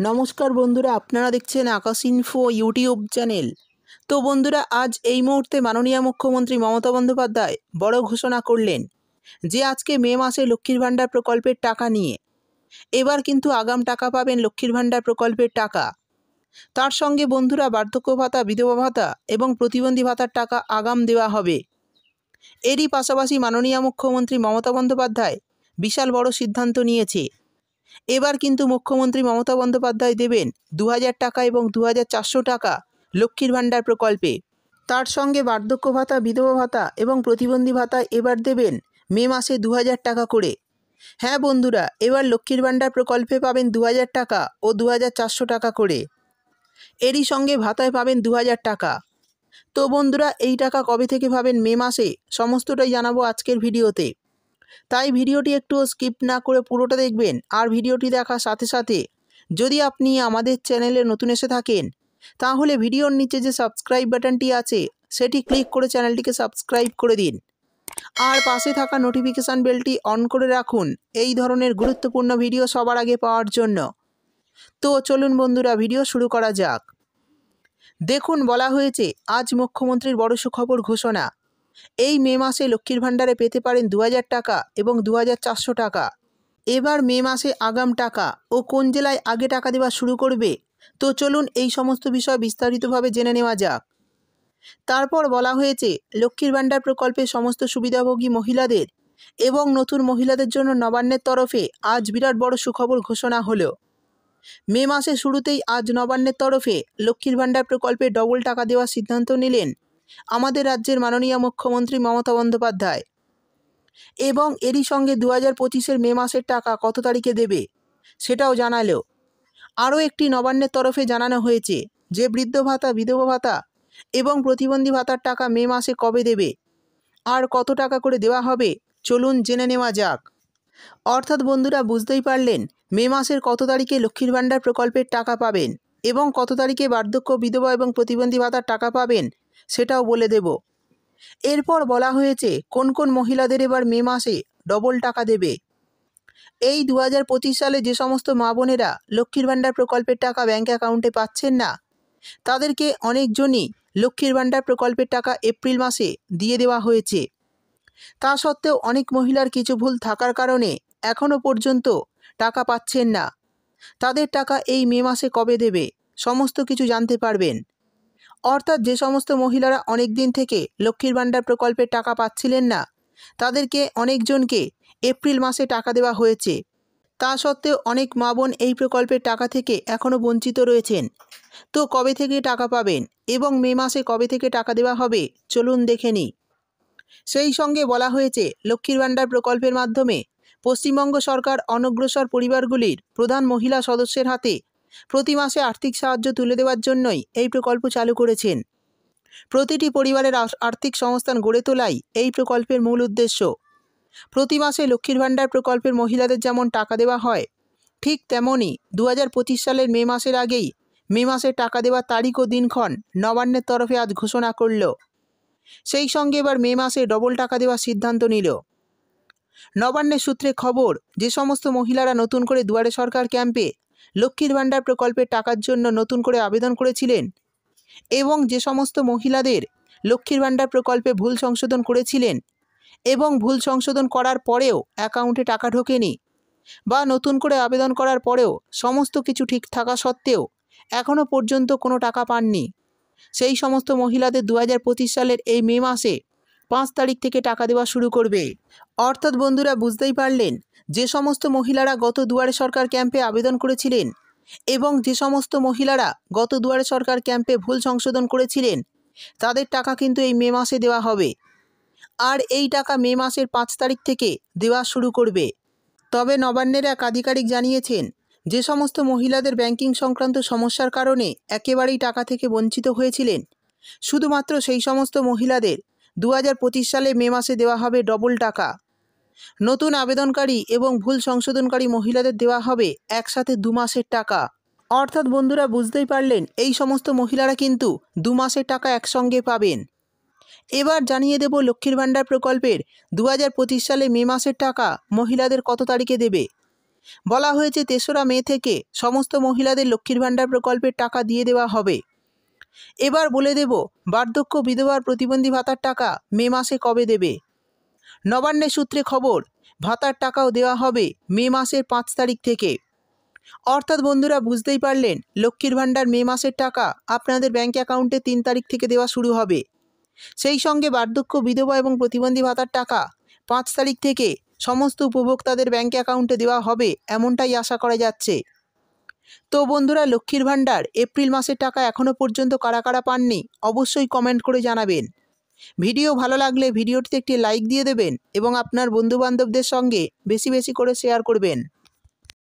নমস্কার বন্ধুরা, আপনারা দেখছেন আকাশ ইনফো ইউটিউব চ্যানেল। তো বন্ধুরা, আজ এই মুহূর্তে মাননীয় মুখ্যমন্ত্রী মমতা বন্দ্যোপাধ্যায় বড় ঘোষণা করলেন যে আজকে মে মাসে লক্ষ্মীর ভাণ্ডার প্রকল্পের টাকা নিয়ে এবার কিন্তু আগাম টাকা পাবেন লক্ষ্মীর ভাণ্ডার প্রকল্পের টাকা। তার সঙ্গে বন্ধুরা বার্ধক্য ভাতা, বিধবা ভাতা এবং প্রতিবন্ধী ভাতার টাকা আগাম দেওয়া হবে। এরই পাশাপাশি মাননীয় মুখ্যমন্ত্রী মমতা বন্দ্যোপাধ্যায় বিশাল বড় সিদ্ধান্ত নিয়েছে। এবার কিন্তু মুখ্যমন্ত্রী মমতা বন্দ্যোপাধ্যায় দেবেন 2000 টাকা এবং 2400 টাকা লক্ষ্মীর ভাণ্ডার প্রকল্পে। তার সঙ্গে বার্ধক্য ভাতা, বিধবা ভাতা এবং প্রতিবন্ধী ভাতা এবার দেবেন মে মাসে 2000 টাকা করে। হ্যাঁ বন্ধুরা, এবার লক্ষ্মীর ভাণ্ডার প্রকল্পে পাবেন 2000 টাকা ও 2400 টাকা করে। এরই সঙ্গে ভাতায় পাবেন 2000 টাকা। তো বন্ধুরা, এই টাকা কবে থেকে পাবেন মে মাসে সমস্তটাই জানাবো আজকের ভিডিওতে। তাই ভিডিওটি একটু স্কিপ না করে পুরোটা দেখবেন। আর ভিডিওটি দেখার সাথে সাথে যদি আপনি আমাদের চ্যানেলে নতুন এসে থাকেন তাহলে ভিডিওর নিচে যে সাবস্ক্রাইব বাটনটি আছে সেটি ক্লিক করে চ্যানেলটিকে সাবস্ক্রাইব করে দিন। আর পাশে থাকা নোটিফিকেশান বেলটি অন করে রাখুন এই ধরনের গুরুত্বপূর্ণ ভিডিও সবার আগে পাওয়ার জন্য। তো চলুন বন্ধুরা, ভিডিও শুরু করা যাক। দেখুন, বলা হয়েছে আজ মুখ্যমন্ত্রীর বড় সুখবর ঘোষণা। এই মে মাসে লক্ষ্মীর ভাণ্ডারে পেতে পারেন 2000 টাকা এবং 2400 টাকা। এবার মে মাসে আগাম টাকা ও কোন জেলায় আগে টাকা দেওয়া শুরু করবে, তো চলুন এই সমস্ত বিষয় বিস্তারিতভাবে জেনে নেওয়া যাক। তারপর বলা হয়েছে লক্ষ্মীর ভাণ্ডার প্রকল্পে সমস্ত সুবিধাভোগী মহিলাদের এবং নতুন মহিলাদের জন্য নবান্নের তরফে আজ বিরাট বড় সুখবর ঘোষণা হলো। মে মাসের শুরুতেই আজ নবান্নের তরফে লক্ষ্মীর ভাণ্ডার প্রকল্পে ডবল টাকা দেওয়ার সিদ্ধান্ত নিলেন আমাদের রাজ্যের মাননীয় মুখ্যমন্ত্রী মমতা বন্দ্যোপাধ্যায়। এবং এরই সঙ্গে 2025-এর মে মাসের টাকা কত তারিখে দেবে সেটাও জানালো। আরও একটি নবান্নের তরফে জানানো হয়েছে যে বৃদ্ধ ভাতা, বিধবা ভাতা এবং প্রতিবন্ধী ভাতার টাকা মে মাসে কবে দেবে আর কত টাকা করে দেওয়া হবে চলুন জেনে নেওয়া যাক। অর্থাৎ বন্ধুরা, বুঝতেই পারলেন মে মাসের কত তারিখে লক্ষ্মীর ভাণ্ডার প্রকল্পের টাকা পাবেন এবং কত তারিখে বার্ধক্য, বিধবা এবং প্রতিবন্ধী ভাতার টাকা পাবেন সেটাও বলে দেব। এরপর বলা হয়েছে কোন কোন মহিলাদের এবার মে মাসে ডবল টাকা দেবে। এই 2025 সালে যে সমস্ত মা বোনেরা লক্ষ্মীর ভাণ্ডার প্রকল্পের টাকা ব্যাঙ্ক অ্যাকাউন্টে পাচ্ছেন না তাদেরকে অনেকজনই লক্ষ্মীর ভাণ্ডার প্রকল্পের টাকা এপ্রিল মাসে দিয়ে দেওয়া হয়েছে। তা সত্ত্বেও অনেক মহিলার কিছু ভুল থাকার কারণে এখনও পর্যন্ত টাকা পাচ্ছেন না। তাদের টাকা এই মে মাসে কবে দেবে সমস্ত কিছু জানতে পারবেন। অর্থাৎ যে সমস্ত মহিলারা অনেক দিন থেকে লক্ষ্মীর ভাণ্ডার প্রকল্পের টাকা পাচ্ছিলেন না তাদেরকে অনেকজনকে এপ্রিল মাসে টাকা দেওয়া হয়েছে। তা সত্ত্বেও অনেক মা বোন এই প্রকল্পের টাকা থেকে এখনও বঞ্চিত রয়েছেন। তো কবে থেকে টাকা পাবেন এবং মে মাসে কবে থেকে টাকা দেওয়া হবে চলুন দেখে নিই। সেই সঙ্গে বলা হয়েছে লক্ষ্মীর ভাণ্ডার প্রকল্পের মাধ্যমে পশ্চিমবঙ্গ সরকার অনগ্রসর পরিবারগুলির প্রধান মহিলা সদস্যের হাতে প্রতি মাসে আর্থিক সাহায্য তুলে দেওয়ার জন্যই এই প্রকল্প চালু করেছেন। প্রতিটি পরিবারের আর্থিক সংস্থান গড়ে তোলাই এই প্রকল্পের মূল উদ্দেশ্য। প্রতি মাসে লক্ষ্মীর ভাণ্ডার প্রকল্পের মহিলাদের যেমন টাকা দেওয়া হয় ঠিক তেমনই 2025 সালের মে মাসের আগেই মে মাসে টাকা দেওয়ার তারিখ ও দিনক্ষণ নবান্নের তরফে আজ ঘোষণা করল। সেই সঙ্গে এবার মে মাসে ডবল টাকা দেওয়ার সিদ্ধান্ত নিল। নবান্নের সূত্রে খবর, যে সমস্ত মহিলারা নতুন করে দুয়ারে সরকার ক্যাম্পে লক্ষ্মীর ভাণ্ডার প্রকল্পের টাকার জন্য নতুন করে আবেদন করেছিলেন এবং যে সমস্ত মহিলাদের লক্ষ্মীর ভাণ্ডার প্রকল্পে ভুল সংশোধন করেছিলেন এবং ভুল সংশোধন করার পরেও অ্যাকাউন্টে টাকা ঢোকেনি বা নতুন করে আবেদন করার পরেও সমস্ত কিছু ঠিক থাকা সত্ত্বেও এখনও পর্যন্ত কোনো টাকা পাননি, সেই সমস্ত মহিলাদের 2025 সালের এই মে মাসে 5 তারিখ থেকে টাকা দেওয়া শুরু করবে। অর্থাৎ বন্ধুরা, বুঝতেই পারলেন যে সমস্ত মহিলারা গত দুয়ারে সরকার ক্যাম্পে আবেদন করেছিলেন এবং যে সমস্ত মহিলারা গত দুয়ারে সরকার ক্যাম্পে ভুল সংশোধন করেছিলেন তাদের টাকা কিন্তু এই মে মাসে দেওয়া হবে। আর এই টাকা মে মাসের 5 তারিখ থেকে দেওয়া শুরু করবে। তবে নবান্নের এক আধিকারিক জানিয়েছেন যে সমস্ত মহিলাদের ব্যাংকিং সংক্রান্ত সমস্যার কারণে একেবারেই টাকা থেকে বঞ্চিত হয়েছিলেন শুধুমাত্র সেই সমস্ত মহিলাদের 2025 সালে মে মাসে দেওয়া হবে ডবল টাকা। নতুন আবেদনকারী এবং ভুল সংশোধনকারী মহিলাদের দেওয়া হবে একসাথে 2 মাসের টাকা। অর্থাৎ বন্ধুরা, বুঝতেই পারলেন এই সমস্ত মহিলারা কিন্তু 2 মাসের টাকা একসঙ্গে পাবেন। এবার জানিয়ে দেব লক্ষ্মীর ভাণ্ডার প্রকল্পের 2025 সালে মে মাসের টাকা মহিলাদের কত তারিখে দেবে। বলা হয়েছে ৩রা মে থেকে সমস্ত মহিলাদের লক্ষ্মীর ভাণ্ডার প্রকল্পের টাকা দিয়ে দেওয়া হবে। এবার বলে দেব বার্ধক্য বিধবার প্রতিবন্ধী ভাতার টাকা মে মাসে কবে দেবে। নবান্নের সূত্রে খবর, ভাতার টাকাও দেওয়া হবে মে মাসের 5 তারিখ থেকে। অর্থাৎ বন্ধুরা বুঝতেই পারলেন, লক্ষ্মীর ভাণ্ডার মে মাসের টাকা আপনাদের ব্যাঙ্ক অ্যাকাউন্টে 3 তারিখ থেকে দেওয়া শুরু হবে। সেই সঙ্গে বার্ধক্য বিধবা এবং প্রতিবন্ধী ভাতার টাকা 5 তারিখ থেকে সমস্ত উপভোক্তাদের ব্যাঙ্ক অ্যাকাউন্টে দেওয়া হবে, এমনটাই আশা করা যাচ্ছে। তো বন্ধুরা, লক্ষ্মীর ভাণ্ডার এপ্রিল মাসের টাকা এখনও পর্যন্ত কারা কারা পাননি অবশ্যই কমেন্ট করে জানাবেন। ভিডিও ভালো লাগলে ভিডিওটিতে একটি লাইক দিয়ে দেবেন এবং আপনার বন্ধুবান্ধবদের সঙ্গে বেশি বেশি করে শেয়ার করবেন।